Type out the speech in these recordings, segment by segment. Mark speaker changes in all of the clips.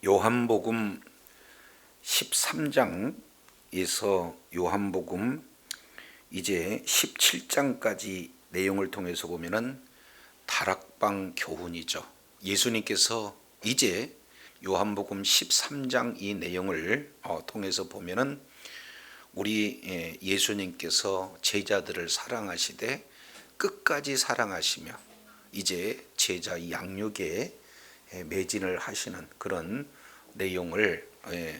Speaker 1: 요한복음 13장에서 요한복음 이제 17장까지 내용을 통해서 보면은 다락방 교훈이죠. 예수님께서 이제 요한복음 13장 이 내용을 통해서 보면은 우리 예수님께서 제자들을 사랑하시되 끝까지 사랑하시며 이제 제자 양육에 매진을 하시는 그런 내용을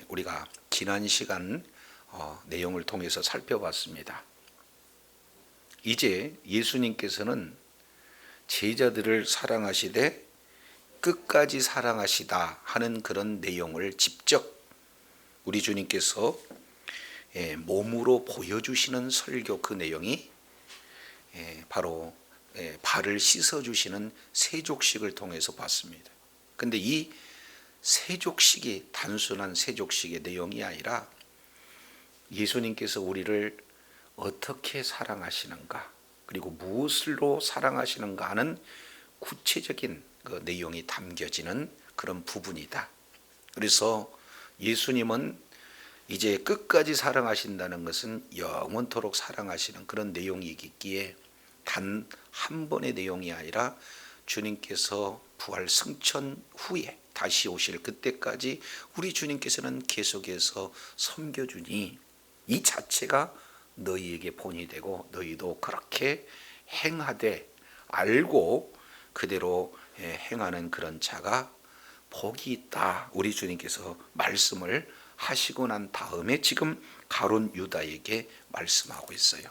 Speaker 1: 우리가 지난 시간 내용을 통해서 살펴봤습니다. 이제 예수님께서는 제자들을 사랑하시되 끝까지 사랑하시다 하는 그런 내용을 직접 우리 주님께서 몸으로 보여주시는 설교, 그 내용이 바로 발을 씻어주시는 세족식을 통해서 봤습니다. 근데 이 세족식이 단순한 세족식의 내용이 아니라 예수님께서 우리를 어떻게 사랑하시는가, 그리고 무엇으로 사랑하시는가 하는 구체적인 그 내용이 담겨지는 그런 부분이다. 그래서 예수님은 이제 끝까지 사랑하신다는 것은 영원토록 사랑하시는 그런 내용이기에 단 한 번의 내용이 아니라 주님께서 부활 승천 후에 다시 오실 그때까지 우리 주님께서는 계속해서 섬겨주니 이 자체가 너희에게 본이 되고 너희도 그렇게 행하되 알고 그대로 행하는 그런 자가 복이 있다. 우리 주님께서 말씀을 하시고 난 다음에 지금 가룟 유다에게 말씀하고 있어요.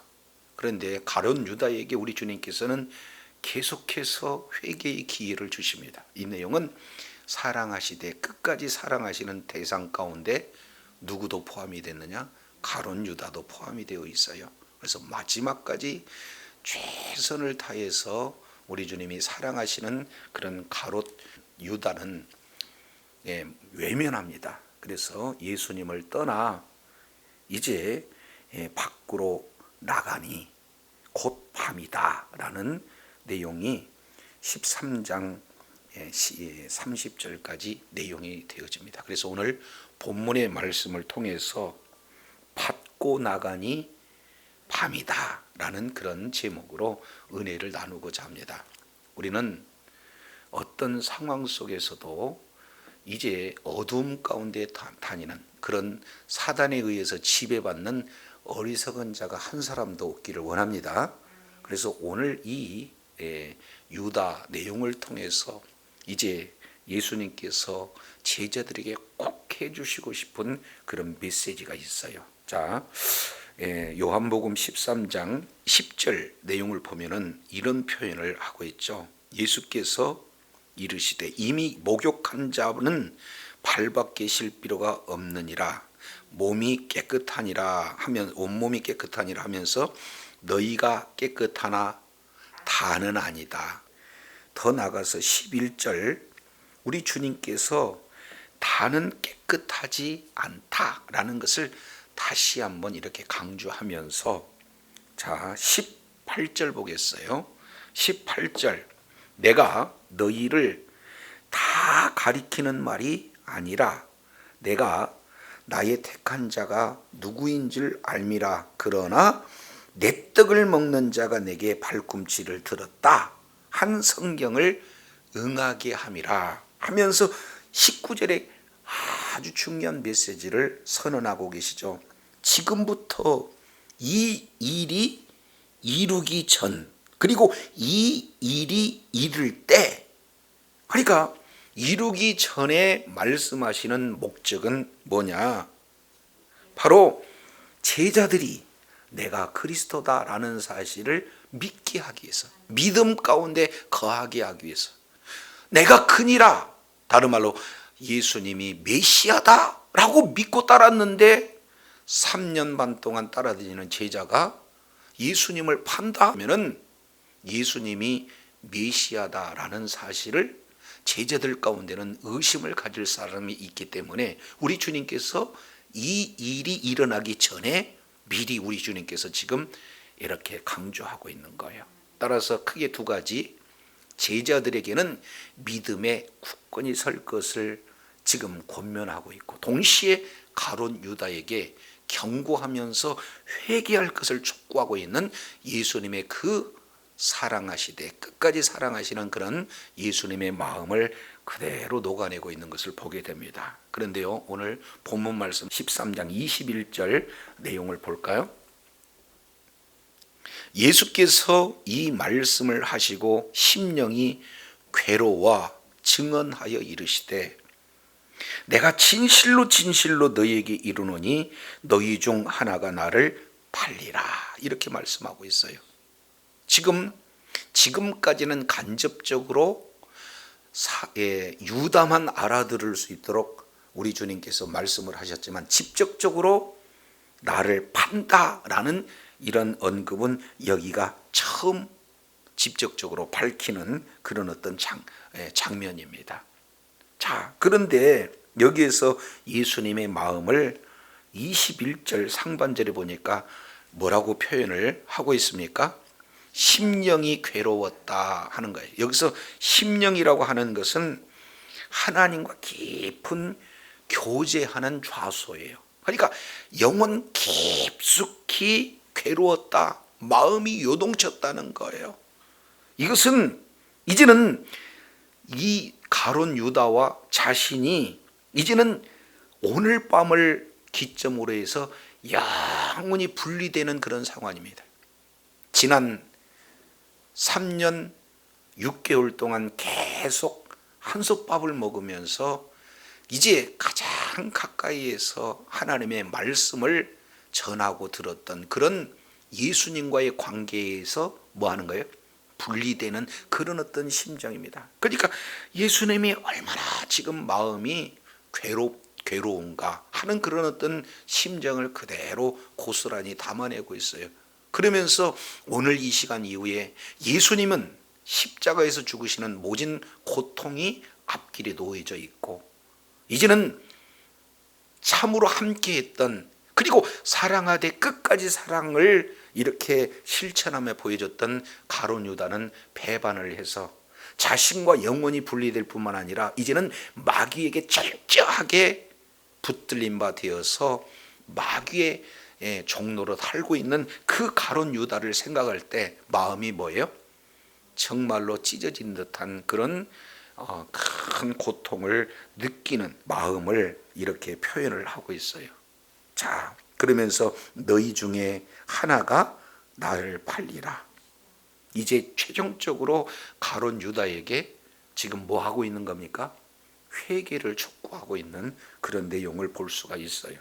Speaker 1: 그런데 가룟 유다에게 우리 주님께서는 계속해서 회개의 기회를 주십니다. 이 내용은 사랑하시되 끝까지 사랑하시는 대상 가운데 누구도 포함이 됐느냐? 가룟 유다도 포함이 되어 있어요. 그래서 마지막까지 최선을 다해서 우리 주님이 사랑하시는 그런 가룟 유다는 외면합니다. 그래서 예수님을 떠나 이제 밖으로 나가니 곧 밤이다 라는 내용이 13장 30절까지 내용이 되어집니다. 그래서 오늘 본문의 말씀을 통해서 받고 나가니 밤이다 라는 그런 제목으로 은혜를 나누고자 합니다. 우리는 어떤 상황 속에서도 이제 어두움 가운데 다니는 그런 사단에 의해서 지배받는 어리석은 자가 한 사람도 없기를 원합니다. 그래서 오늘 이 유다 내용을 통해서 이제 예수님께서 제자들에게 꼭 해주시고 싶은 그런 메시지가 있어요. 자, 요한복음 13장 10절 내용을 보면은 이런 표현을 하고 있죠. 예수께서 이르시되 이미 목욕한 자는 발밖에 실 필요가 없느니라. 몸이 깨끗하니라 하면 온몸이 깨끗하니라 하면서 너희가 깨끗하나 다는 아니다. 더 나가서 11절 우리 주님께서 다는 깨끗하지 않다라는 것을 다시 한번 이렇게 강조하면서 자 18절 보겠어요. 18절 내가 너희를 다 가리키는 말이 아니라 내가 나의 택한 자가 누구인 줄 알미라. 그러나 내 떡을 먹는 자가 내게 발꿈치를 들었다 한 성경을 응하게 함이라 하면서 19절에 아주 중요한 메시지를 선언하고 계시죠. 지금부터 이 일이 이루기 전 그리고 이 일이 이룰 때, 그러니까 이루기 전에 말씀하시는 목적은 뭐냐? 바로 제자들이 내가 그리스도다라는 사실을 믿게 하기 위해서, 믿음 가운데 거하게 하기 위해서, 내가 크니라, 다른 말로 예수님이 메시아다라고 믿고 따랐는데 3년 반 동안 따라다니는 제자가 예수님을 판다 하면은 예수님이 메시아다라는 사실을 제자들 가운데는 의심을 가질 사람이 있기 때문에 우리 주님께서 이 일이 일어나기 전에 미리 우리 주님께서 지금 이렇게 강조하고 있는 거예요. 따라서 크게 두 가지, 제자들에게는 믿음에 굳건히 설 것을 지금 권면하고 있고, 동시에 가룟 유다에게 경고하면서 회개할 것을 촉구하고 있는 예수님의 그 사랑하시되 끝까지 사랑하시는 그런 예수님의 마음을 그대로 녹아내고 있는 것을 보게 됩니다. 그런데요, 오늘 본문 말씀 13장 21절 내용을 볼까요? 예수께서 이 말씀을 하시고 심령이 괴로워 증언하여 이르시되 내가 진실로 진실로 너희에게 이르노니 너희 중 하나가 나를 팔리라, 이렇게 말씀하고 있어요. 지금까지는 간접적으로 유다만 알아들을 수 있도록 우리 주님께서 말씀을 하셨지만, 직접적으로 나를 판다라는 이런 언급은 여기가 처음 직접적으로 밝히는 그런 어떤 장면입니다. 자, 그런데 여기에서 예수님의 마음을 21절 상반절에 보니까 뭐라고 표현을 하고 있습니까? 심령이 괴로웠다 하는 거예요. 여기서 심령이라고 하는 것은 하나님과 깊은 교제하는 좌소예요. 그러니까 영혼 깊숙이 괴로웠다, 마음이 요동쳤다는 거예요. 이것은 이제는 이 가룟 유다와 자신이 이제는 오늘 밤을 기점으로 해서 영원히 분리되는 그런 상황입니다. 지난 3년 6개월 동안 계속 한솥밥을 먹으면서 이제 가장 가까이에서 하나님의 말씀을 전하고 들었던 그런 예수님과의 관계에서 뭐 하는 거예요? 분리되는 그런 어떤 심정입니다. 그러니까 예수님이 얼마나 지금 마음이 괴로운가 하는 그런 어떤 심정을 그대로 고스란히 담아내고 있어요. 그러면서 오늘 이 시간 이후에 예수님은 십자가에서 죽으시는 모진 고통이 앞길에 놓여져 있고, 이제는 참으로 함께했던, 그리고 사랑하되 끝까지 사랑을 이렇게 실천하며 보여줬던 가룟 유다는 배반을 해서 자신과 영원히 분리될 뿐만 아니라 이제는 마귀에게 철저하게 붙들린 바 되어서 마귀의 종로로 살고 있는 그 가룟 유다를 생각할 때 마음이 뭐예요? 정말로 찢어진 듯한 그런 큰 고통을 느끼는 마음을 이렇게 표현을 하고 있어요. 자, 그러면서 너희 중에 하나가 나를 팔리라. 이제 최종적으로 가룟 유다에게 지금 뭐 하고 있는 겁니까? 회개를 촉구하고 있는 그런 내용을 볼 수가 있어요.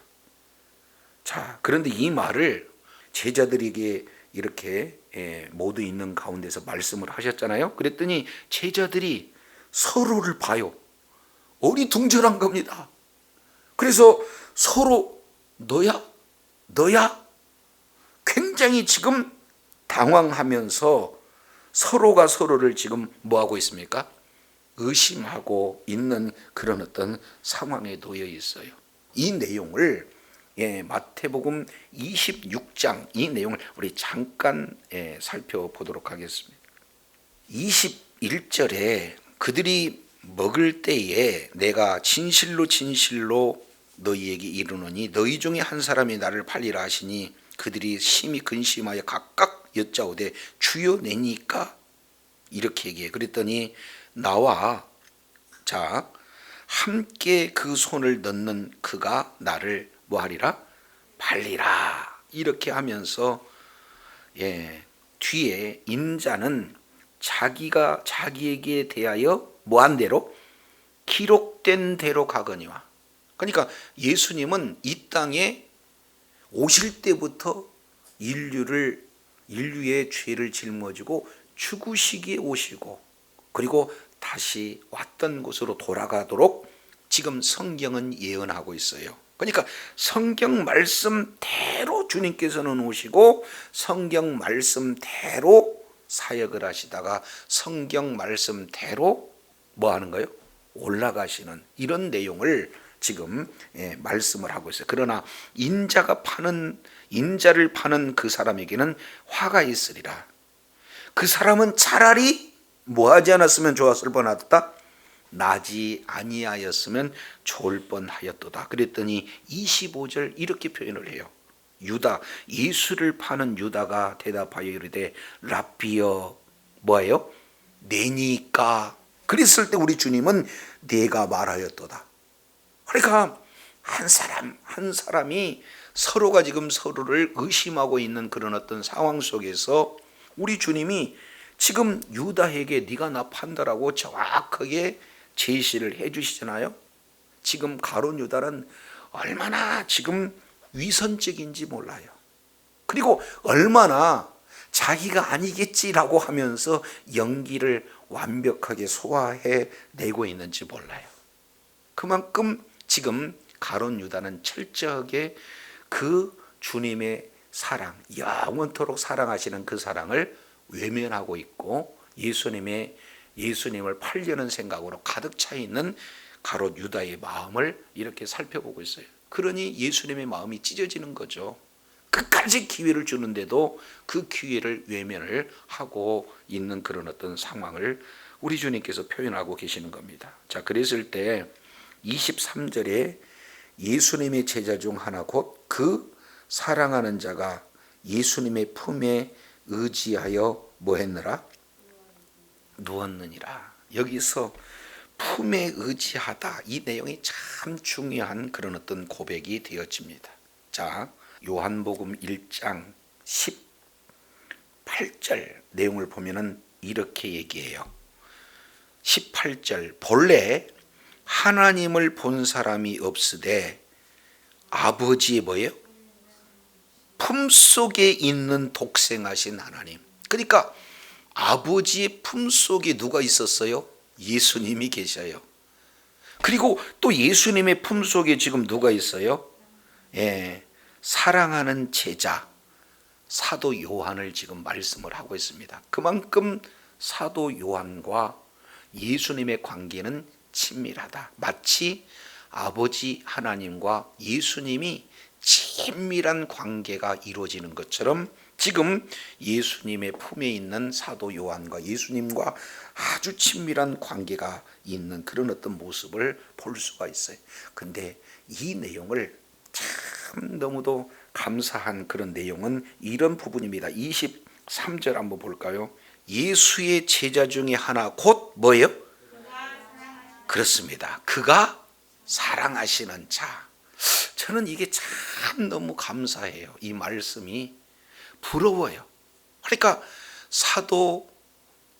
Speaker 1: 자, 그런데 이 말을 제자들에게 이렇게 모두 있는 가운데서 말씀을 하셨잖아요. 그랬더니 제자들이 서로를 봐요. 어리둥절한 겁니다. 그래서 서로 너야? 굉장히 지금 당황하면서 서로가 서로를 지금 뭐 하고 있습니까? 의심하고 있는 그런 어떤 상황에 놓여 있어요. 이 내용을 마태복음 26장 이 내용을 우리 잠깐 살펴보도록 하겠습니다. 21절에 그들이 먹을 때에 내가 진실로 진실로 너희에게 이르노니 너희 중에 한 사람이 나를 팔리라 하시니 그들이 심히 근심하여 각각 여짜오되 주여 내니까 이렇게 얘기해. 그랬더니 나와 자 함께 그 손을 넣는 그가 나를 뭐하리라? 팔리라. 이렇게 하면서 뒤에 인자는 자기가 자기에게 대하여 뭐한 대로 기록된 대로 가거니와. 그러니까 예수님은 이 땅에 오실 때부터 인류의 죄를 짊어지고 죽으시기에 오시고 그리고 다시 왔던 곳으로 돌아가도록 지금 성경은 예언하고 있어요. 그러니까 성경 말씀대로 주님께서는 오시고 성경 말씀대로 사역을 하시다가 성경 말씀대로 뭐 하는 거예요? 올라가시는 이런 내용을 지금 말씀을 하고 있어요. 그러나 인자를 파는 그 사람에게는 화가 있으리라. 그 사람은 차라리 뭐 하지 않았으면 좋았을 뻔하다? 나지 아니하였으면 좋을 뻔하였도다. 그랬더니 25절 이렇게 표현을 해요. 유다, 예수를 파는 유다가 대답하여 이르되 랍비여, 뭐예요? 내니까. 그랬을 때 우리 주님은 내가 말하였도다. 그러니까 한 사람 한 사람이 서로가 지금 서로를 의심하고 있는 그런 어떤 상황 속에서 우리 주님이 지금 유다에게 네가 나 판다라고 정확하게 제시를 해 주시잖아요. 지금 가룟 유다는 얼마나 지금 위선적인지 몰라요. 그리고 얼마나 자기가 아니겠지라고 하면서 연기를 완벽하게 소화해 내고 있는지 몰라요. 그만큼 지금 가룟 유다는 철저하게 그 주님의 사랑, 영원토록 사랑하시는 그 사랑을 외면하고 있고 예수님을 팔려는 생각으로 가득 차 있는 가룟 유다의 마음을 이렇게 살펴보고 있어요. 그러니 예수님의 마음이 찢어지는 거죠. 끝까지 기회를 주는데도 그 기회를 외면을 하고 있는 그런 어떤 상황을 우리 주님께서 표현하고 계시는 겁니다. 자, 그랬을 때 23절에 예수님의 제자 중 하나 곧 그 사랑하는 자가 예수님의 품에 의지하여 뭐 했느라? 누웠느니라. 여기서 품에 의지하다, 이 내용이 참 중요한 그런 어떤 고백이 되어집니다. 자, 요한복음 1장 18절 내용을 보면은 이렇게 얘기해요. 18절, 본래 하나님을 본 사람이 없으되 아버지의 뭐예요? 품속에 있는 독생하신 하나님. 그러니까 아버지의 품속에 누가 있었어요? 예수님이 계셔요. 그리고 또 예수님의 품속에 지금 누가 있어요? 사랑하는 제자 사도 요한을 지금 말씀을 하고 있습니다. 그만큼 사도 요한과 예수님의 관계는 친밀하다. 마치 아버지 하나님과 예수님이 친밀한 관계가 이루어지는 것처럼 지금 예수님의 품에 있는 사도 요한과 예수님과 아주 친밀한 관계가 있는 그런 어떤 모습을 볼 수가 있어요. 근데 이 내용을 참 너무도 감사한 그런 내용은 이런 부분입니다. 23절 한번 볼까요? 예수의 제자 중에 하나 곧 뭐예요? 그렇습니다. 그가 사랑하시는 자. 저는 이게 참 너무 감사해요. 이 말씀이 부러워요. 그러니까 사도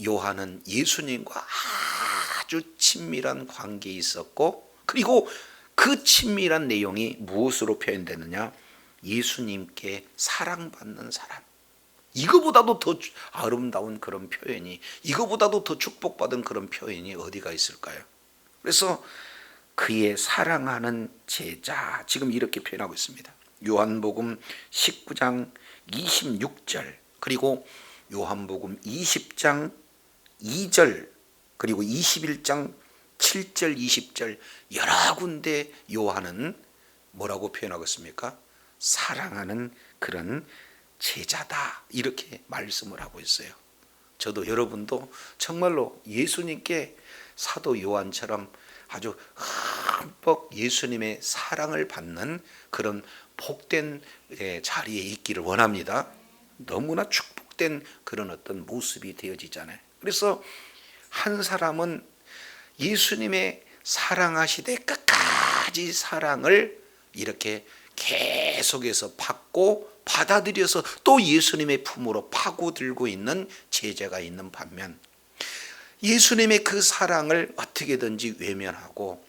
Speaker 1: 요한은 예수님과 아주 친밀한 관계에 있었고, 그리고 그 친밀한 내용이 무엇으로 표현되느냐? 예수님께 사랑받는 사람. 이거보다도 더 아름다운 그런 표현이, 이거보다도 더 축복받은 그런 표현이 어디가 있을까요? 그래서 그의 사랑하는 제자, 지금 이렇게 표현하고 있습니다. 요한복음 19장 26절, 그리고 요한복음 20장 2절, 그리고 21장 7절 20절 여러 군데 요한은 뭐라고 표현하고 있습니까? 사랑하는 그런 제자다, 이렇게 말씀을 하고 있어요. 저도 여러분도 정말로 예수님께 사도 요한처럼 아주 흠뻑 예수님의 사랑을 받는 그런 복된 자리에 있기를 원합니다. 너무나 축복된 그런 어떤 모습이 되어지잖아요. 그래서 한 사람은 예수님의 사랑하시되 끝까지 사랑을 이렇게 계속해서 받고 받아들여서 또 예수님의 품으로 파고들고 있는 제자가 있는 반면, 예수님의 그 사랑을 어떻게든지 외면하고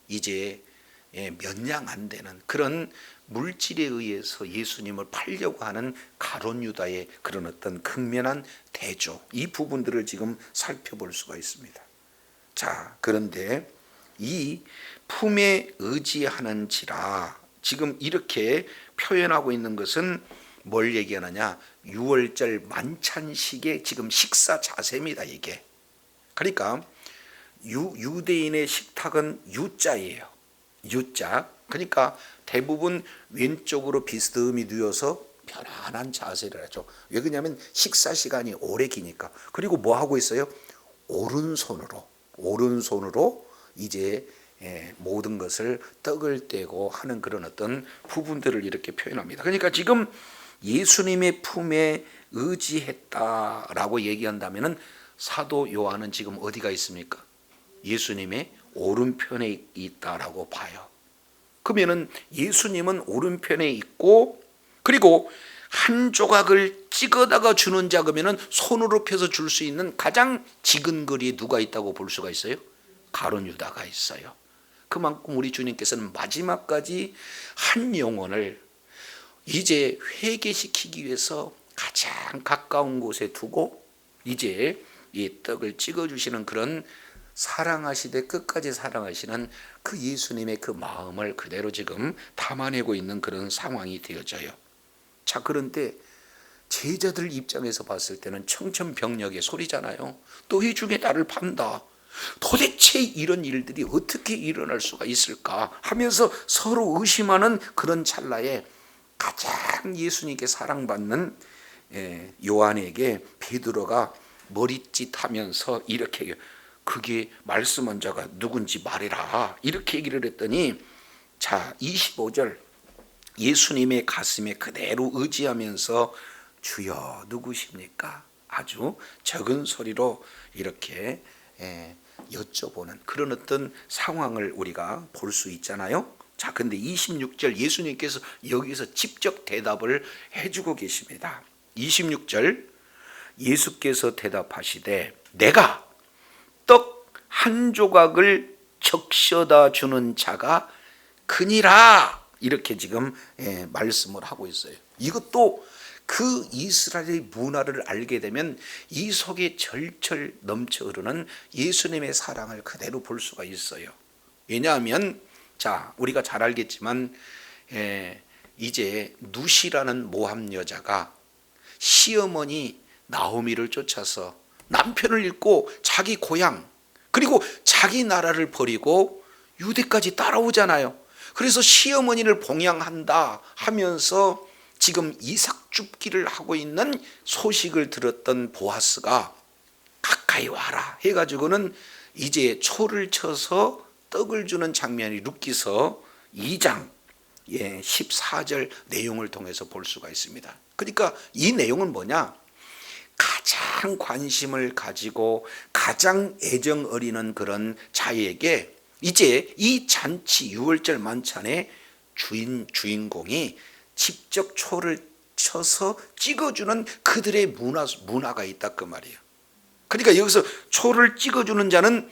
Speaker 1: 이제 면양 안 되는 그런 물질에 의해서 예수님을 팔려고 하는 가룟 유다의 그런 어떤 극면한 대조, 이 부분들을 지금 살펴볼 수가 있습니다. 자, 그런데 이 품에 의지하는지라 지금 이렇게 표현하고 있는 것은 뭘 얘기하느냐? 유월절 만찬식의 지금 식사 자세입니다. 이게 그러니까 유대인의 식탁은 U자예요. U자. 그러니까 대부분 왼쪽으로 비스듬히 누워서 편안한 자세를 하죠. 왜 그러냐면 식사 시간이 오래 기니까. 그리고 뭐 하고 있어요? 오른손으로 오른손으로 이제 모든 것을 떡을 떼고 하는 그런 어떤 부분들을 이렇게 표현합니다. 그러니까 지금 예수님의 품에 의지했다라고 얘기한다면은 사도 요한은 지금 어디가 있습니까? 예수님의 오른편에 있다라고 봐요. 그러면은 예수님은 오른편에 있고, 그리고 한 조각을 찍어다가 주는 자, 그러면은 손으로 펴서 줄 수 있는 가장 지근거리에 누가 있다고 볼 수가 있어요? 가룟 유다가 있어요. 그만큼 우리 주님께서는 마지막까지 한 영혼을 이제 회개시키기 위해서 가장 가까운 곳에 두고 이제 이 떡을 찍어주시는 그런 사랑하시되 끝까지 사랑하시는 그 예수님의 그 마음을 그대로 지금 담아내고 있는 그런 상황이 되어져요. 자, 그런데 제자들 입장에서 봤을 때는 청천벽력의 소리잖아요. 너희 중에 나를 판다. 도대체 이런 일들이 어떻게 일어날 수가 있을까 하면서 서로 의심하는 그런 찰나에 가장 예수님께 사랑받는 요한에게 베드로가 머리짓하면서 이렇게, 그게 말씀한 자가 누군지 말해라, 이렇게 얘기를 했더니, 자 25절 예수님의 가슴에 그대로 의지하면서 주여 누구십니까? 아주 적은 소리로 이렇게 여쭤보는 그런 어떤 상황을 우리가 볼 수 있잖아요. 자, 근데 26절 예수님께서 여기서 직접 대답을 해주고 계십니다. 26절 예수께서 대답하시되 내가 떡 한 조각을 적셔다 주는 자가 그니라, 이렇게 지금 말씀을 하고 있어요. 이것도 그 이스라엘의 문화를 알게 되면 이 속에 절철 넘쳐 흐르는 예수님의 사랑을 그대로 볼 수가 있어요. 왜냐하면 자, 우리가 잘 알겠지만 이제 누시라는 모함 여자가 시어머니 나오미를 쫓아서 남편을 잃고 자기 고향 그리고 자기 나라를 버리고 유대까지 따라오잖아요. 그래서 시어머니를 봉양한다 하면서 지금 이삭 줍기를 하고 있는 소식을 들었던 보아스가 가까이 와라 해가지고는 이제 초를 쳐서 떡을 주는 장면이 룻기서 2장 14절 내용을 통해서 볼 수가 있습니다. 그러니까 이 내용은 뭐냐? 가장 관심을 가지고 가장 애정 어리는 그런 자에게 이제 이 잔치 유월절 만찬의 주인공이 직접 초를 쳐서 찍어주는 그들의 문화가 있다 그 말이에요. 그러니까 여기서 초를 찍어주는 자는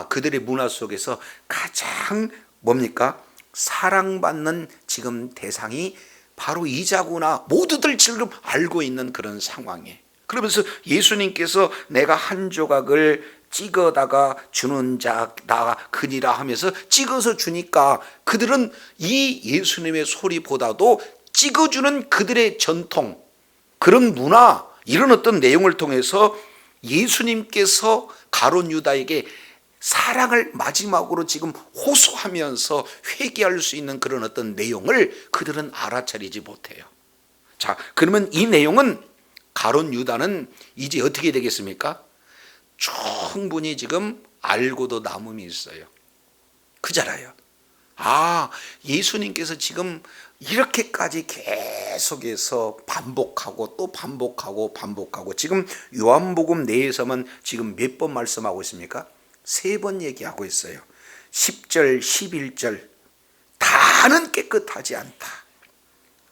Speaker 1: 그들의 문화 속에서 가장 뭡니까? 사랑받는 지금 대상이 바로 이 자구나, 모두들 지금 알고 있는 그런 상황에, 그러면서 예수님께서 내가 한 조각을 찍어다가 주는 자 나 그니라 하면서 찍어서 주니까 그들은 이 예수님의 소리보다도 찍어주는 그들의 전통, 그런 문화, 이런 어떤 내용을 통해서 예수님께서 가룟 유다에게 사랑을 마지막으로 지금 호소하면서 회개할 수 있는 그런 어떤 내용을 그들은 알아차리지 못해요. 자, 그러면 이 내용은 가룟 유다는 이제 어떻게 되겠습니까? 충분히 지금 알고도 남음이 있어요. 그잖아요. 예수님께서 지금 이렇게까지 계속해서 반복하고 또 반복하고 지금 요한복음 내에서만 지금 몇 번 말씀하고 있습니까? 3번 얘기하고 있어요. 10절 11절 다는 깨끗하지 않다.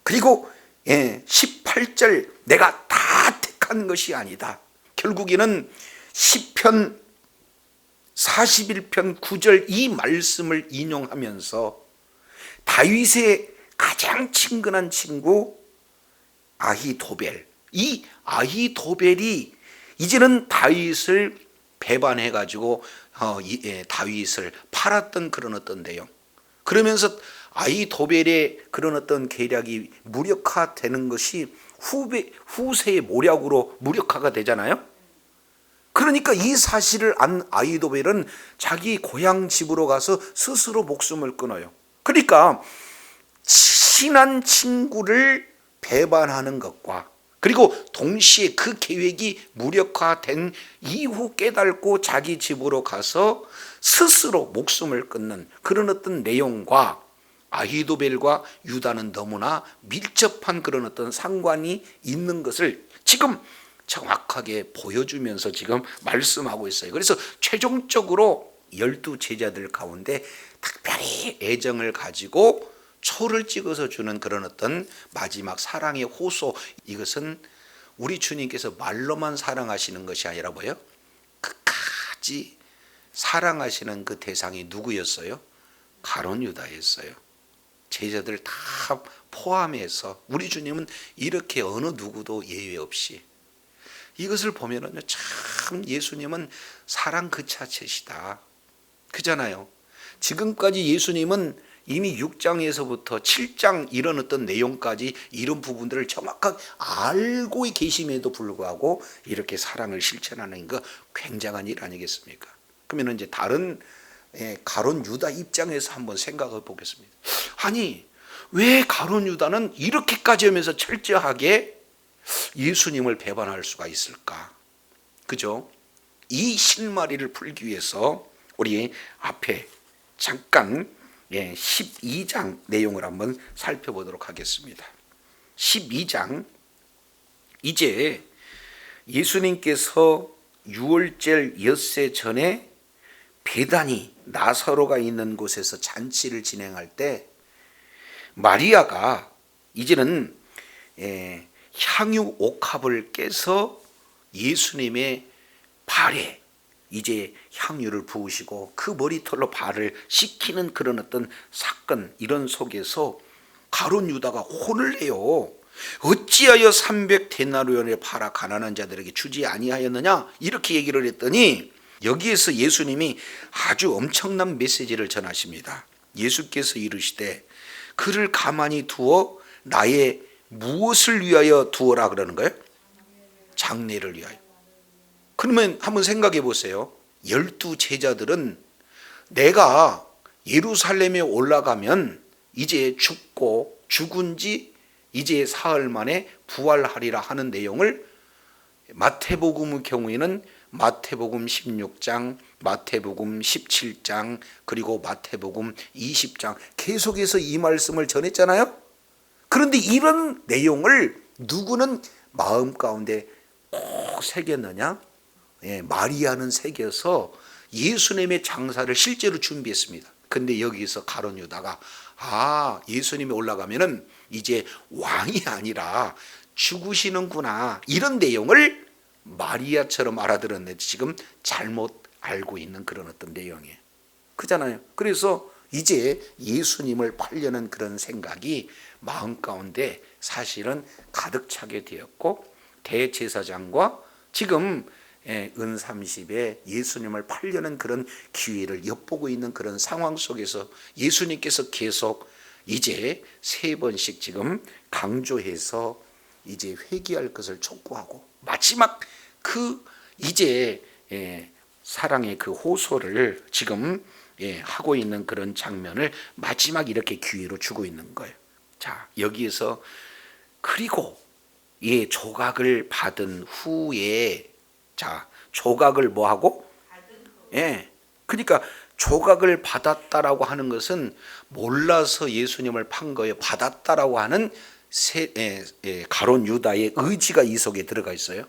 Speaker 1: 그리고 18절 내가 다 택한 것이 아니다. 결국에는 시편 41편 9절 이 말씀을 인용하면서 다윗의 가장 친근한 친구 아히도벨, 이 아히도벨이 이제는 다윗을 배반해가지고 다윗을 팔았던 그런 어떤 내용, 그러면서 아히도벨의 그런 어떤 계략이 무력화되는 것이 후세의 모략으로 무력화가 되잖아요. 그러니까 이 사실을 안 아히도벨은 자기 고향 집으로 가서 스스로 목숨을 끊어요. 그러니까 친한 친구를 배반하는 것과 그리고 동시에 그 계획이 무력화된 이후 깨닫고 자기 집으로 가서 스스로 목숨을 끊는 그런 어떤 내용과 아히도벨과 유다는 너무나 밀접한 그런 어떤 상관이 있는 것을 지금 정확하게 보여주면서 지금 말씀하고 있어요. 그래서 최종적으로 12 제자들 가운데 특별히 애정을 가지고 초를 찍어서 주는 그런 어떤 마지막 사랑의 호소, 이것은 우리 주님께서 말로만 사랑하시는 것이 아니라 뭐예요? 끝까지 사랑하시는 그 대상이 누구였어요? 가룟 유다였어요. 제자들 다 포함해서 우리 주님은 이렇게 어느 누구도 예외 없이, 이것을 보면은요, 참 예수님은 사랑 그 자체시다. 그잖아요. 지금까지 예수님은 이미 6장에서부터 7장 이런 어떤 내용까지 이런 부분들을 정확하게 알고 계심에도 불구하고 이렇게 사랑을 실천하는 거 굉장한 일 아니겠습니까? 그러면 이제 다른 가룟 유다 입장에서 한번 생각해 보겠습니다. 아니, 왜 가룟 유다는 이렇게까지 하면서 철저하게 예수님을 배반할 수가 있을까? 그죠? 이 실마리를 풀기 위해서 우리 앞에 잠깐 12장 내용을 한번 살펴보도록 하겠습니다. 12장, 이제 예수님께서 유월절 엿새 전에 베다니 나사로가 있는 곳에서 잔치를 진행할 때 마리아가 이제는 향유 옥합을 깨서 예수님의 발에 이제 향유를 부으시고 그 머리털로 발을 씻기는 그런 어떤 사건, 이런 속에서 가룟 유다가 혼을 내요. 어찌하여 300데나리온을 팔아 가난한 자들에게 주지 아니하였느냐, 이렇게 얘기를 했더니 여기에서 예수님이 아주 엄청난 메시지를 전하십니다. 예수께서 이르시되 그를 가만히 두어 나의 무엇을 위하여 두어라 그러는 거예요? 장례를 위하여. 그러면 한번 생각해 보세요. 12 제자들은 내가 예루살렘에 올라가면 이제 죽고 죽은 지 이제 사흘 만에 부활하리라 하는 내용을 마태복음의 경우에는 마태복음 16장, 마태복음 17장, 그리고 마태복음 20장 계속해서 이 말씀을 전했잖아요. 그런데 이런 내용을 누구는 마음 가운데 꼭 새겼느냐? 마리아는 새겨서 예수님의 장사를 실제로 준비했습니다. 근데 여기서 가룟 유다가 예수님이 올라가면은 이제 왕이 아니라 죽으시는구나, 이런 내용을 마리아처럼 알아들었는데 지금 잘못 알고 있는 그런 어떤 내용이에요. 그잖아요. 그래서 이제 예수님을 팔려는 그런 생각이 마음 가운데 사실은 가득 차게 되었고, 대제사장과 지금 은 30에 예수님을 팔려는 그런 기회를 엿보고 있는 그런 상황 속에서 예수님께서 계속 이제 3번씩 지금 강조해서 이제 회개할 것을 촉구하고 마지막 그 이제 사랑의 그 호소를 지금 하고 있는 그런 장면을 마지막 이렇게 기회로 주고 있는 거예요. 자, 여기에서 그리고 조각을 받은 후에, 자, 조각을 뭐 하고? 그러니까 조각을 받았다라고 하는 것은 몰라서 예수님을 판 거예요. 받았다라고 하는 가룟 유다의 의지가 이 속에 들어가 있어요.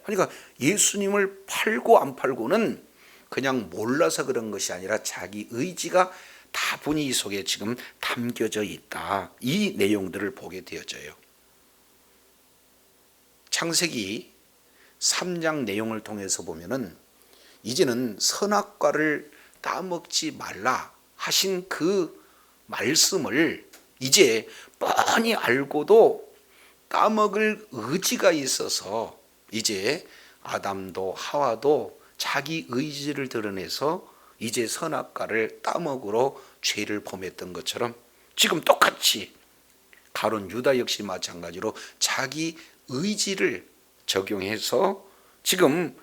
Speaker 1: 그러니까 예수님을 팔고 안 팔고는 그냥 몰라서 그런 것이 아니라 자기 의지가 다분히 이 속에 지금 담겨져 있다. 이 내용들을 보게 되어져요. 창세기 3장 내용을 통해서 보면은 이제는 선악과를 따먹지 말라 하신 그 말씀을 이제 뻔히 알고도 따먹을 의지가 있어서 이제 아담도 하와도 자기 의지를 드러내서 이제 선악과를 따먹으러 죄를 범했던 것처럼 지금 똑같이 가룟 유다 역시 마찬가지로 자기 의지를 적용해서 지금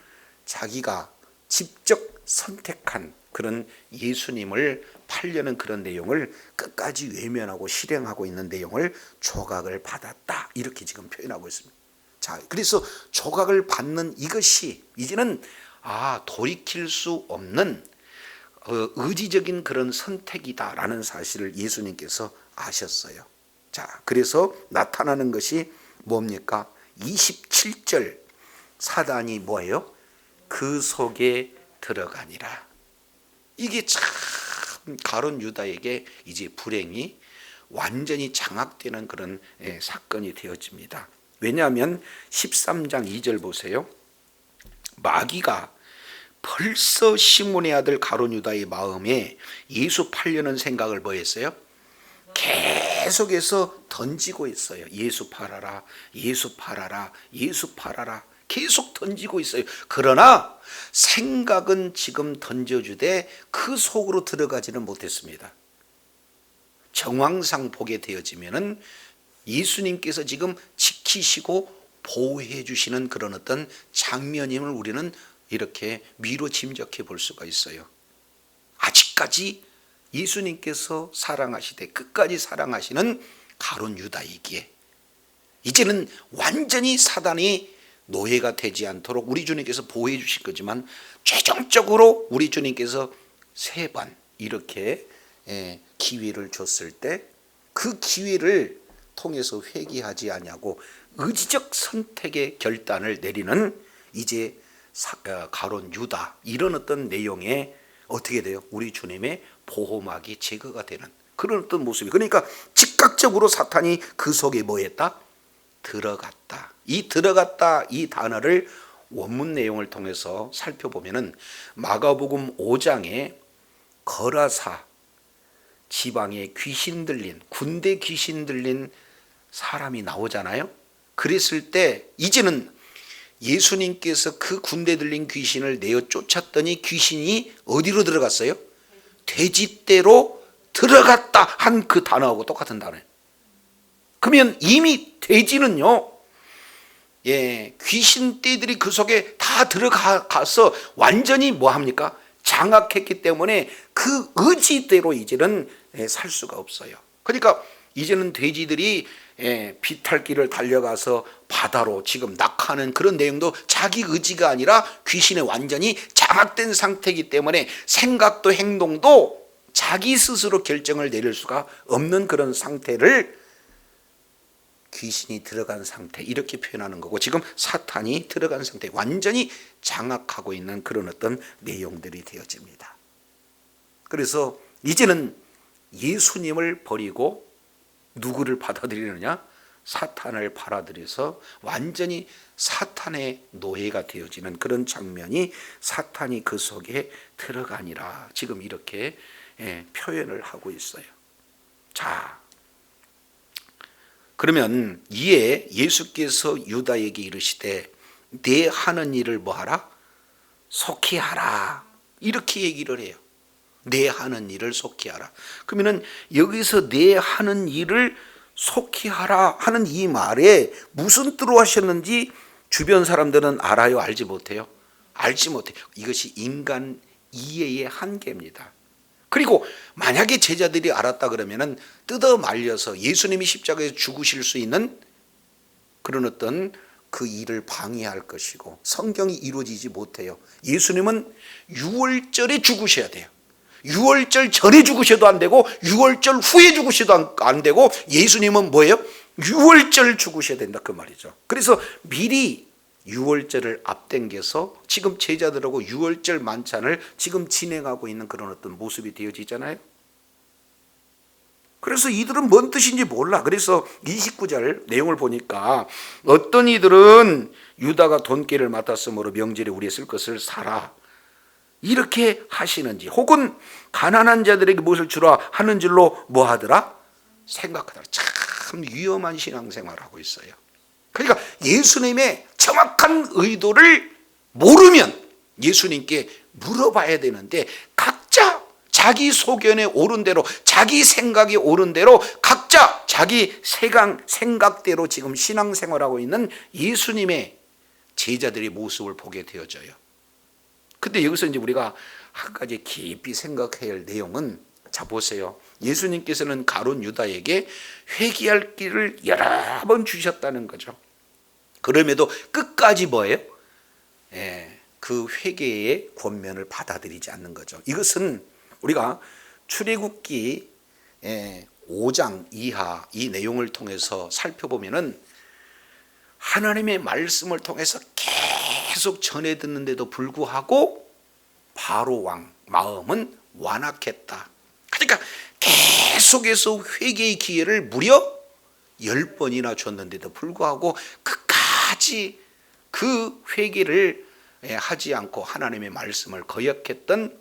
Speaker 1: 자기가 직접 선택한 그런 예수님을 팔려는 그런 내용을 끝까지 외면하고 실행하고 있는 내용을 조각을 받았다, 이렇게 지금 표현하고 있습니다. 자, 자, 그래서 조각을 받는 이것이 이제는 돌이킬 수 없는 의지적인 그런 선택이다라는 사실을 예수님께서 아셨어요. 자, 그래서 나타나는 것이 뭡니까? 27절 사단이 뭐예요? 그 속에 들어가니라. 이게 참 가룟 유다에게 이제 불행이 완전히 장악되는 그런 사건이 되어집니다. 왜냐하면 13장 2절 보세요. 마귀가 벌써 시몬의 아들 가룟 유다의 마음에 예수 팔려는 생각을 뭐 했어요? 계속해서 던지고 있어요. 예수 팔아라, 예수 팔아라, 예수 팔아라. 계속 던지고 있어요. 그러나 생각은 지금 던져주되 그 속으로 들어가지는 못했습니다. 정황상 보게 되어지면은 예수님께서 지금 지키시고 보호해 주시는 그런 어떤 장면임을 우리는 이렇게 미로 짐작해 볼 수가 있어요. 아직까지 예수님께서 사랑하시되 끝까지 사랑하시는 가룟 유다이기에 이제는 완전히 사단이 노예가 되지 않도록 우리 주님께서 보호해 주실 거지만 최종적으로 우리 주님께서 3번 이렇게 기회를 줬을 때 그 기회를 통해서 회개하지 아니하고 의지적 선택의 결단을 내리는 이제 가룟 유다, 이런 어떤 내용에 어떻게 돼요? 우리 주님의 보호막이 제거가 되는 그런 어떤 모습이. 그러니까 즉각적으로 사탄이 그 속에 뭐 했다? 들어갔다. 이 들어갔다 이 단어를 원문 내용을 통해서 살펴보면은 마가복음 5장에 거라사 지방에 귀신 들린, 군대 귀신 들린 사람이 나오잖아요. 그랬을 때 이제는 예수님께서 그 군대 들린 귀신을 내어 쫓았더니 귀신이 어디로 들어갔어요? 돼지떼로 들어갔다 한 그 단어하고 똑같은 단어예요. 그러면 이미 돼지는요, 귀신 떼들이 그 속에 다 들어가서 완전히 뭐 합니까? 장악했기 때문에 그 의지대로 이제는 살 수가 없어요. 그러니까 이제는 돼지들이 비탈길을 달려가서 바다로 지금 낙하는 그런 내용도 자기 의지가 아니라 귀신에 완전히 장악된 상태이기 때문에 생각도 행동도 자기 스스로 결정을 내릴 수가 없는 그런 상태를 귀신이 들어간 상태 이렇게 표현하는 거고, 지금 사탄이 들어간 상태, 완전히 장악하고 있는 그런 어떤 내용들이 되어집니다. 그래서 이제는 예수님을 버리고 누구를 받아들이느냐? 사탄을 받아들여서 완전히 사탄의 노예가 되어지는 그런 장면이 사탄이 그 속에 들어가니라 지금 이렇게 표현을 하고 있어요. 자, 그러면 이에 예수께서 유다에게 이르시되 내 하는 일을 뭐하라? 속히 하라. 이렇게 얘기를 해요. 내 하는 일을 속히 하라. 그러면 여기서 내 하는 일을 속히 하라 하는 이 말에 무슨 뜻으로 하셨는지 주변 사람들은 알아요? 알지 못해요? 알지 못해요. 이것이 인간 이해의 한계입니다. 그리고 만약에 제자들이 알았다 그러면은 뜯어 말려서 예수님이 십자가에서 죽으실 수 있는 그런 어떤 그 일을 방해할 것이고 성경이 이루어지지 못해요. 예수님은 유월절에 죽으셔야 돼요. 유월절 전에 죽으셔도 안 되고 유월절 후에 죽으셔도 안 되고 예수님은 뭐예요? 유월절 죽으셔야 된다 그 말이죠. 그래서 미리 유월절을 앞당겨서 지금 제자들하고 유월절 만찬을 지금 진행하고 있는 그런 어떤 모습이 되어지잖아요. 그래서 이들은 뭔 뜻인지 몰라. 그래서 29절 내용을 보니까 어떤 이들은 유다가 돈깨를 맡았으므로 명절에 우리의 쓸 것을 사라 이렇게 하시는지, 혹은 가난한 자들에게 무엇을 주라 하는 줄로 뭐 하더라? 생각하더라. 참 위험한 신앙생활을 하고 있어요. 그러니까 예수님의 정확한 의도를 모르면 예수님께 물어봐야 되는데 각자 자기 소견에 옳은 대로, 자기 생각이 옳은 대로 각자 자기 생각대로 지금 신앙생활하고 있는 예수님의 제자들의 모습을 보게 되어져요. 근데 여기서 이제 우리가 한 가지 깊이 생각해야 할 내용은, 자 보세요. 예수님께서는 가룟 유다에게 회개할 길을 여러 번 주셨다는 거죠. 그럼에도 끝까지 뭐예요? 그 회개의 권면을 받아들이지 않는 거죠. 이것은 우리가 출애굽기 5장 이하 이 내용을 통해서 살펴보면은 하나님의 말씀을 통해서 계속 전해 듣는데도 불구하고 바로 왕 마음은 완악했다. 그러니까 계속해서 회개의 기회를 무려 10번이나 줬는데도 불구하고 끝까지 그 회개를 하지 않고 하나님의 말씀을 거역했던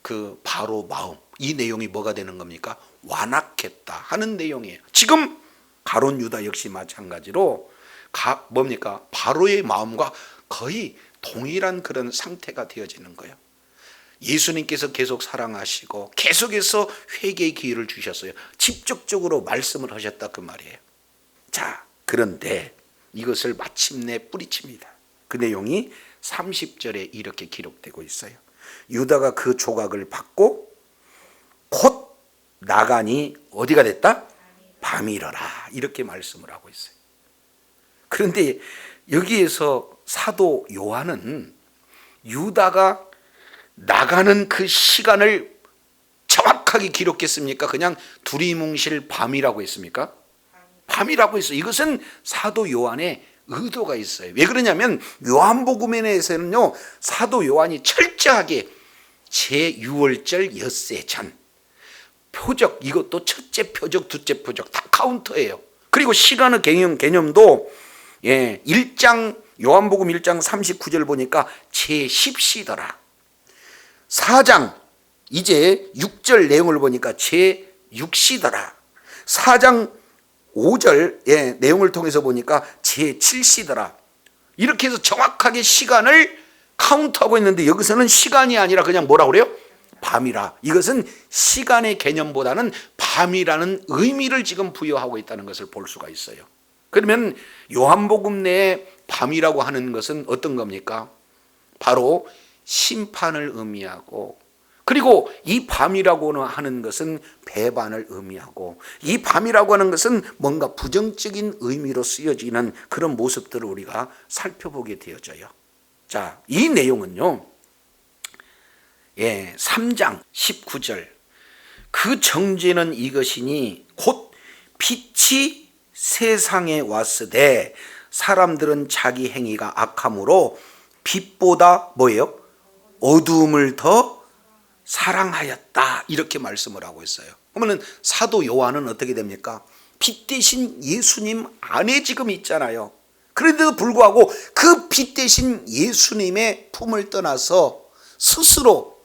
Speaker 1: 그 바로 마음, 이 내용이 뭐가 되는 겁니까? 완악했다 하는 내용이에요. 지금 가룟 유다 역시 마찬가지로 뭡니까? 바로의 마음과 거의 동일한 그런 상태가 되어지는 거예요. 예수님께서 계속 사랑하시고 계속해서 회개의 기회를 주셨어요. 직접적으로 말씀을 하셨다 그 말이에요. 자, 그런데 이것을 마침내 뿌리칩니다. 그 내용이 30절에 이렇게 기록되고 있어요. 유다가 그 조각을 받고 곧 나가니 어디가 됐다? 밤이러라, 이렇게 말씀을 하고 있어요. 그런데 여기에서 사도 요한은 유다가 나가는 그 시간을 정확하게 기록했습니까? 그냥 두리뭉실 밤이라고 했습니까? 밤이라고 했어요. 이것은 사도 요한의 의도가 있어요. 왜 그러냐면 요한복음에서는요, 사도 요한이 철저하게 제6월절 엿새 전 표적, 이것도 첫째 표적, 둘째 표적 다 카운터예요. 그리고 시간의 개념도 1장 요한복음 1장 39절 보니까 제10시더라. 4장 이제 6절 내용을 보니까 제6시더라. 4장 5절의 내용을 통해서 보니까 제7시더라. 이렇게 해서 정확하게 시간을 카운트하고 있는데 여기서는 시간이 아니라 그냥 뭐라고 그래요? 밤이라. 이것은 시간의 개념보다는 밤이라는 의미를 지금 부여하고 있다는 것을 볼 수가 있어요. 그러면 요한복음 내에 밤이라고 하는 것은 어떤 겁니까? 바로 심판을 의미하고, 그리고 이 밤이라고 하는 것은 배반을 의미하고, 이 밤이라고 하는 것은 뭔가 부정적인 의미로 쓰여지는 그런 모습들을 우리가 살펴보게 되어져요. 자, 이 내용은요, 3장 19절 그 정죄는 이것이니 곧 빛이 세상에 왔으되 사람들은 자기 행위가 악함으로 빛보다 뭐예요? 어두움을 더 사랑하였다, 이렇게 말씀을 하고 있어요. 그러면 사도 요한은 어떻게 됩니까? 빛 대신 예수님 안에 지금 있잖아요. 그런데도 불구하고 그 빛 대신 예수님의 품을 떠나서 스스로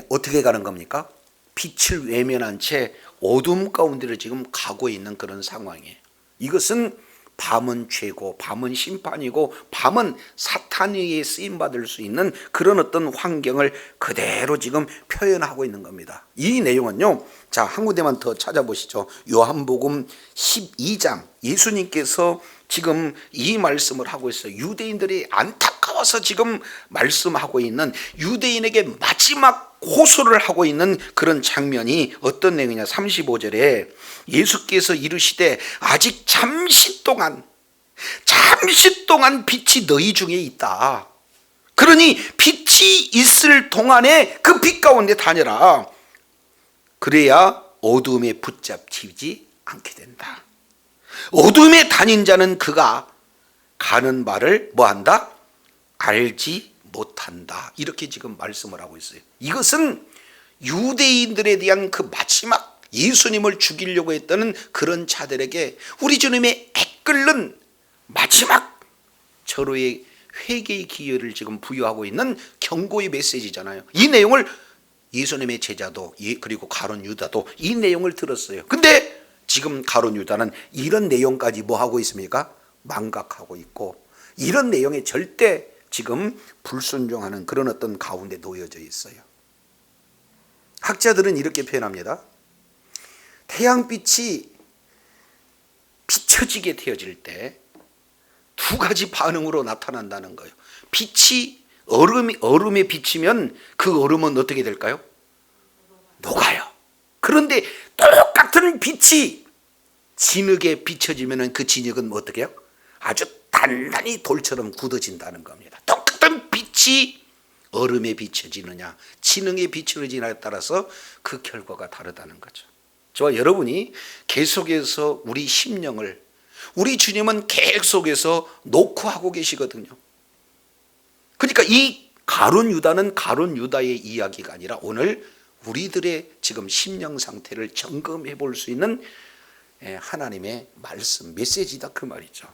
Speaker 1: 어떻게 가는 겁니까? 빛을 외면한 채 어둠 가운데를 지금 가고 있는 그런 상황이에요. 이것은 밤은 죄고 밤은 심판이고 밤은 사탄에 쓰임받을 수 있는 그런 어떤 환경을 그대로 지금 표현하고 있는 겁니다. 이 내용은요, 자, 한 군데만 더 찾아보시죠. 요한복음 12장 예수님께서 지금 이 말씀을 하고 있어요. 유대인들이 안타까워서 지금 말씀하고 있는, 유대인에게 마지막 호소를 하고 있는 그런 장면이 어떤 내용이냐. 35절에 예수께서 이르시되 아직 잠시 동안 빛이 너희 중에 있다. 그러니 빛이 있을 동안에 그 빛 가운데 다녀라. 그래야 어둠에 붙잡히지 않게 된다. 어둠에 다닌 자는 그가 가는 바를 뭐한다? 알지 못한다. 이렇게 지금 말씀을 하고 있어요. 이것은 유대인들에 대한 그 마지막 예수님을 죽이려고 했던 그런 자들에게 우리 주님의 애끓는 마지막 절호의 회개의 기회를 지금 부여하고 있는 경고의 메시지잖아요. 이 내용을 예수님의 제자도 그리고 가룟 유다도 이 내용을 들었어요. 근데 지금 가룟 유다는 이런 내용까지 뭐 하고 있습니까? 망각하고 있고, 이런 내용에 절대 지금 불순종하는 그런 어떤 가운데 놓여져 있어요. 학자들은 이렇게 표현합니다. 태양빛이 비춰지게 되어질 때 두 가지 반응으로 나타난다는 거예요. 빛이 얼음에 비치면 그 얼음은 어떻게 될까요? 녹아요. 그런데 똑같은 빛이 진흙에 비춰지면 그 진흙은 어떻게 해요? 아주 단단히 돌처럼 굳어진다는 겁니다. 똑같은 빛이 얼음에 비춰지느냐 진흙에 비춰지느냐에 따라서 그 결과가 다르다는 거죠. 저와 여러분이 계속해서 우리 심령을 우리 주님은 계속해서 녹화하고 계시거든요. 그러니까 이 가룟 유다는 가룟 유다의 이야기가 아니라 오늘 우리들의 지금 심령 상태를 점검해 볼 수 있는 하나님의 말씀 메시지다 그 말이죠.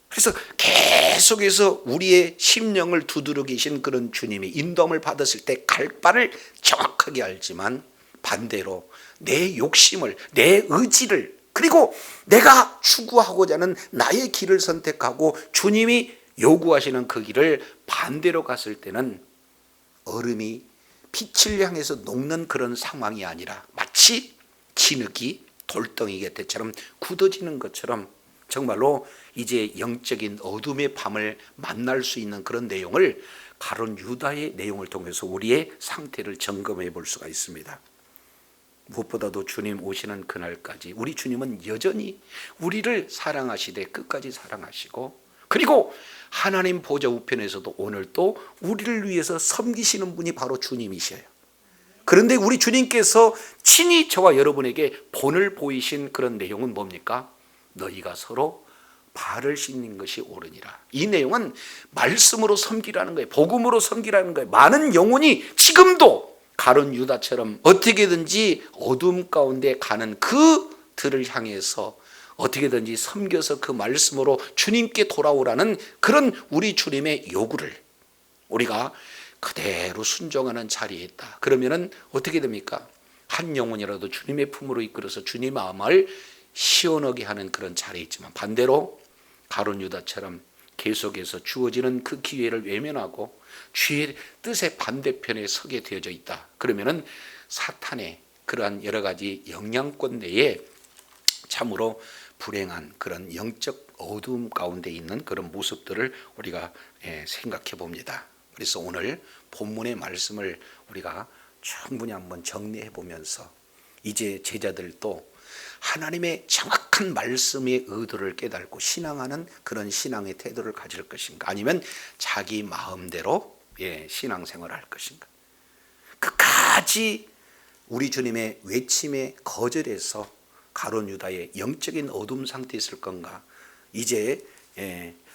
Speaker 1: 그래서 계속해서 우리의 심령을 두드려 계신 그런 주님이 인도함을 받았을 때 갈 바를 정확하게 알지만 반대로 내 욕심을 내 의지를 그리고 내가 추구하고자 하는 나의 길을 선택하고 주님이 요구하시는 그 길을 반대로 갔을 때는 얼음이 빛을 향해서 녹는 그런 상황이 아니라 마치 진흙이 돌덩이 곁에처럼 굳어지는 것처럼 정말로 이제 영적인 어둠의 밤을 만날 수 있는 그런 내용을 가룟 유다의 내용을 통해서 우리의 상태를 점검해 볼 수가 있습니다. 무엇보다도 주님 오시는 그날까지 우리 주님은 여전히 우리를 사랑하시되 끝까지 사랑하시고 그리고 하나님 보좌 우편에서도 오늘 또 우리를 위해서 섬기시는 분이 바로 주님이셔요. 그런데 우리 주님께서 친히 저와 여러분에게 본을 보이신 그런 내용은 뭡니까? 너희가 서로 발을 씻는 것이 옳으니라. 이 내용은 말씀으로 섬기라는 거예요. 복음으로 섬기라는 거예요. 많은 영혼이 지금도 가룟 유다처럼 어떻게든지 어둠 가운데 가는 그들을 향해서 어떻게든지 섬겨서 그 말씀으로 주님께 돌아오라는 그런 우리 주님의 요구를 우리가 그대로 순종하는 자리에 있다. 그러면은 어떻게 됩니까? 한 영혼이라도 주님의 품으로 이끌어서 주님의 마음을 시원하게 하는 그런 자리에 있지만 반대로 가룟 유다처럼 계속해서 주어지는 그 기회를 외면하고 주의 뜻의 반대편에 서게 되어져 있다. 그러면은 사탄의 그러한 여러 가지 영향권 내에 참으로 불행한 그런 영적 어두움 가운데 있는 그런 모습들을 우리가 생각해 봅니다. 그래서 오늘 본문의 말씀을 우리가 충분히 한번 정리해 보면서 이제 제자들도 하나님의 정확한 말씀의 의도를 깨닫고 신앙하는 그런 신앙의 태도를 가질 것인가 아니면 자기 마음대로 신앙생활을 할 것인가 끝까지 우리 주님의 외침에 거절해서 가룟 유다의 영적인 어둠 상태에 있을 건가 이제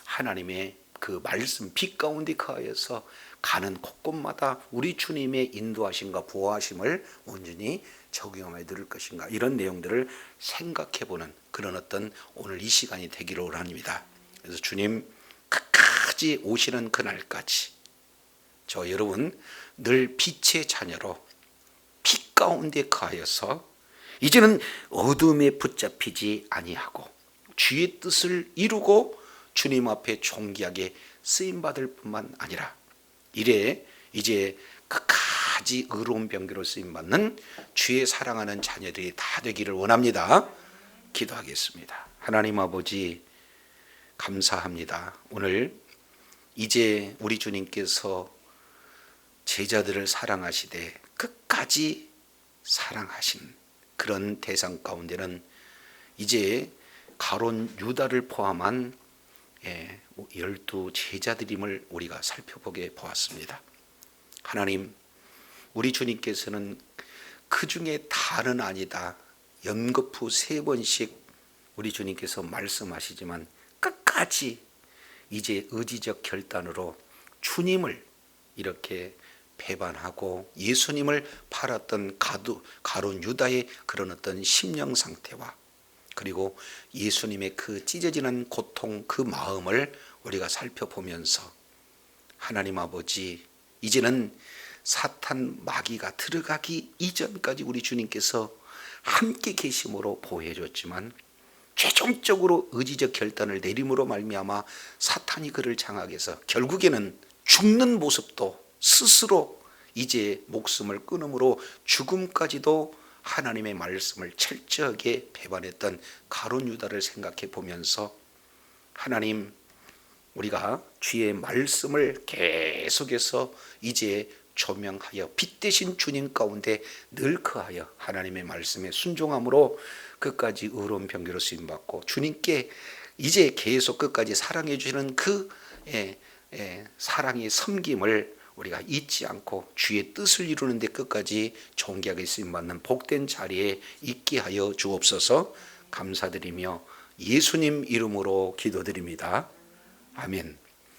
Speaker 1: 하나님의 그 말씀 빛 가운데 거하여서 가는 곳곳마다 우리 주님의 인도하심과 보호하심을 온전히 적용하여 들을 것인가 이런 내용들을 생각해보는 그런 어떤 오늘 이 시간이 되기를 원합니다. 그래서 주님 끝까지 오시는 그날까지 저 여러분 늘 빛의 자녀로 빛 가운데 거하여서 이제는 어둠에 붙잡히지 아니하고 주의 뜻을 이루고 주님 앞에 존귀하게 쓰임받을 뿐만 아니라 이래 이제 끝까지 의로운 병기로 쓰임받는 주의 사랑하는 자녀들이 다 되기를 원합니다. 기도하겠습니다. 하나님 아버지 감사합니다. 오늘 이제 우리 주님께서 제자들을 사랑하시되 끝까지 사랑하신 그런 대상 가운데는 이제 가룟 유다를 포함한 12 제자들임을 우리가 살펴보게 보았습니다. 하나님 우리 주님께서는 그 중에 다는 아니다 연거푸 3번씩 우리 주님께서 말씀하시지만 끝까지 이제 의지적 결단으로 주님을 이렇게 배반하고 예수님을 팔았던 가룟 유다의 그런 어떤 심령 상태와 그리고 예수님의 그 찢어지는 고통 그 마음을 우리가 살펴보면서 하나님 아버지 이제는 사탄 마귀가 들어가기 이전까지 우리 주님께서 함께 계심으로 보호해 줬지만 최종적으로 의지적 결단을 내림으로 말미암아 사탄이 그를 장악해서 결국에는 죽는 모습도 스스로 이제 목숨을 끊음으로 죽음까지도 하나님의 말씀을 철저하게 배반했던 가룟 유다를 생각해 보면서 하나님 우리가 주의 말씀을 계속해서 이제 조명하여 빛 대신 주님 가운데 늘 거하여 하나님의 말씀에 순종함으로 끝까지 의로운 병기로 쓰임받고 주님께 이제 계속 끝까지 사랑해 주시는 그 사랑의 섬김을 우리가 잊지 않고 주의 뜻을 이루는 데 끝까지 존귀하게 쓰임받는 복된 자리에 있게 하여 주옵소서. 감사드리며 예수님 이름으로 기도드립니다. 아멘.